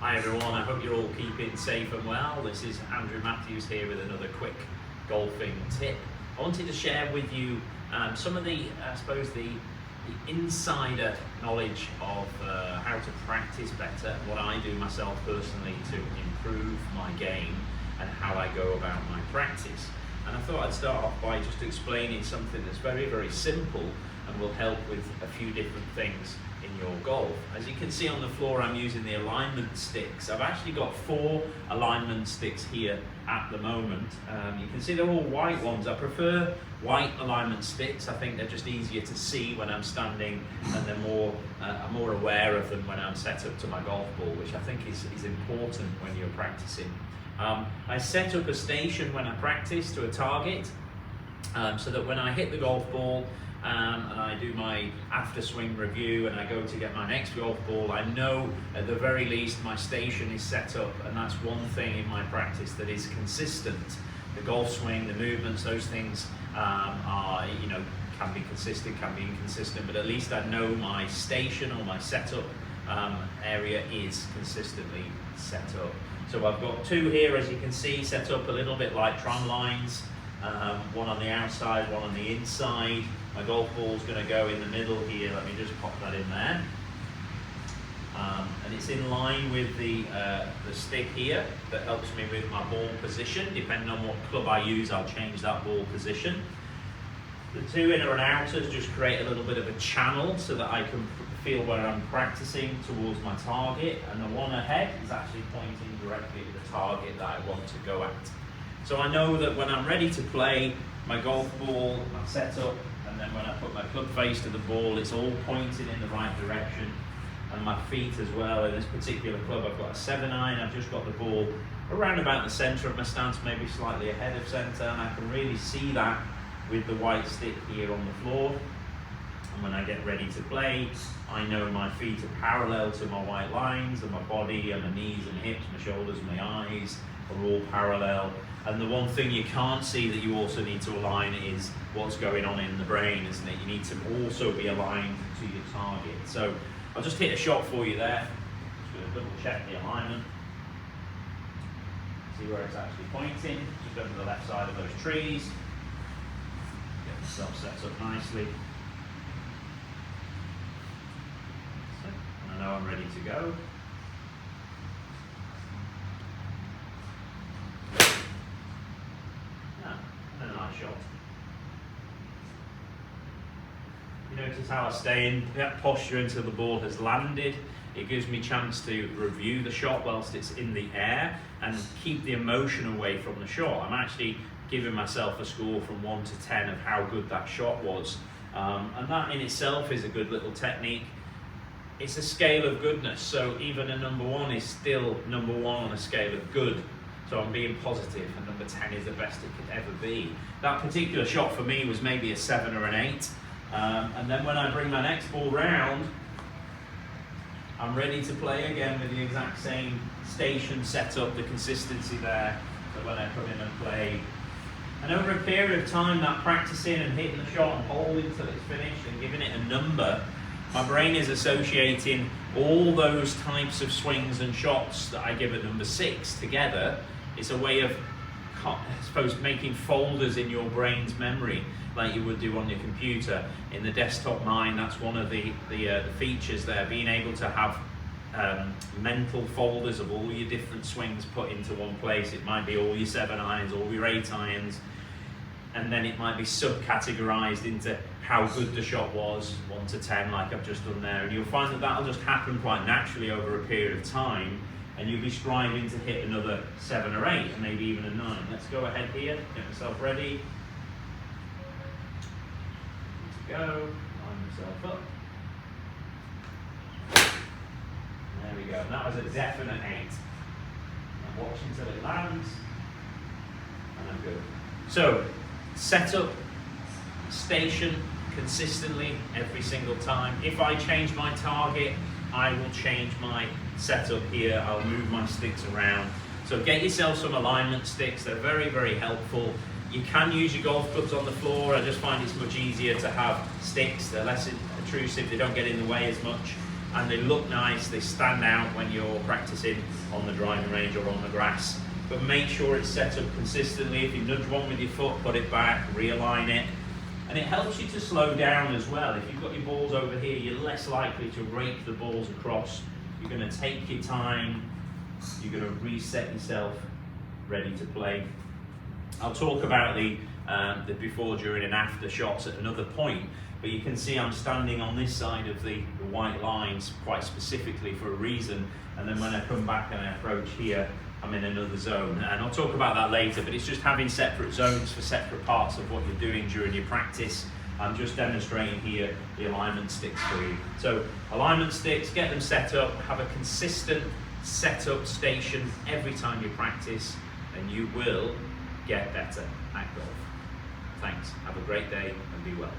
Hi everyone, I hope you're all keeping safe and well. This is Andrew Matthews here with another quick golfing tip. I wanted to share with you some of the insider knowledge of how to practice better, what I do myself personally to improve my game and how I go about my practice. And I thought I'd start off by just explaining something that's very, very simple and will help with a few different things in your golf. As you can see on the floor, I'm using the alignment sticks. I've actually got 4 alignment sticks here at the moment. You can see they're all white ones. I prefer white alignment sticks. I think they're just easier to see when I'm standing, and I'm more aware of them when I'm set up to my golf ball, which I think is important when you're practicing. I set up a station when I practice to a target, so that when I hit the golf ball, and I do my after swing review and I go to get my next golf ball, I know at the very least my station is set up, and that's one thing in my practice that is consistent. The golf swing, the movements, those things can be consistent, can be inconsistent, but at least I know my station or my setup area is consistently set up. So I've got 2 here, as you can see, set up a little bit like tram lines. One on the outside, one on the inside. My golf ball's going to go in the middle here. Let me just pop that in there. And it's in line with the stick here that helps me with my ball position. Depending on what club I use, I'll change that ball position. The 2 inner and outers just create a little bit of a channel so that I can feel where I'm practicing towards my target. And the one ahead is actually pointing directly at the target that I want to go at. So I know that when I'm ready to play, my golf ball, my setup, and then when I put my club face to the ball, it's all pointed in the right direction. And my feet as well. In this particular club, I've got a 7-iron. I've just got the ball around about the centre of my stance, maybe slightly ahead of centre, and I can really see that with the white stick here on the floor. And when I get ready to play, I know my feet are parallel to my white lines, and my body and my knees and hips, my shoulders and my eyes are all parallel. And the one thing you can't see that you also need to align is what's going on in the brain, isn't it? You need to also be aligned to your target. So I'll just hit a shot for you there. Just going to double check the alignment. See where it's actually pointing. Just over the left side of those trees. Get myself set up nicely. And I know I'm ready to go. And a nice shot. You notice how I stay in that posture until the ball has landed. It gives me a chance to review the shot whilst it's in the air and keep the emotion away from the shot. I'm actually giving myself a score from 1 to 10 of how good that shot was. And that in itself is a good little technique. It's a scale of goodness, so even a number 1 is still number 1 on a scale of good. So I'm being positive, and number 10 is the best it could ever be. That particular shot for me was maybe a 7 or an 8. And then when I bring my next ball round, I'm ready to play again with the exact same station setup, the consistency there. So when I come in and play, and over a period of time, that practicing and hitting the shot and holding till it's finished and giving it a number, my brain is associating all those types of swings and shots that I give a number 6 together. It's a way of, I suppose, making folders in your brain's memory like you would do on your computer. In the desktop mind, that's one of the features there, being able to have mental folders of all your different swings put into one place. It might be all your 7-irons, all your 8-irons, and then it might be subcategorized into how good the shot was, 1 to 10, like I've just done there. And you'll find that that'll just happen quite naturally over a period of time, and you'll be striving to hit another 7 or 8, and maybe even a 9. Let's go ahead here, get myself ready. Need to go, line myself up. There we go, and that was a definite 8. I'm watching till it lands, and I'm good. So, set up, station consistently every single time. If I change my target, I will change my setup here. I'll move my sticks around. So get yourself some alignment sticks. They're very, very helpful. You can use your golf clubs on the floor. I just find it's much easier to have sticks. They're less intrusive. They don't get in the way as much. and they look nice, they stand out when you're practicing on the driving range or on the grass. But make sure it's set up consistently. If you nudge one with your foot, put it back, realign it. And it helps you to slow down as well. If you've got your balls over here, you're less likely to rake the balls across. You're going to take your time, you're going to reset yourself, ready to play. I'll talk about the before, during and after shots at another point, but you can see I'm standing on this side of the white lines quite specifically for a reason, and then when I come back and I approach here, I'm in another zone, and I'll talk about that later, but it's just having separate zones for separate parts of what you're doing during your practice. I'm just demonstrating here the alignment sticks for you. So alignment sticks, get them set up, have a consistent setup station every time you practice, and you will get better at golf. Thanks, have a great day and be well.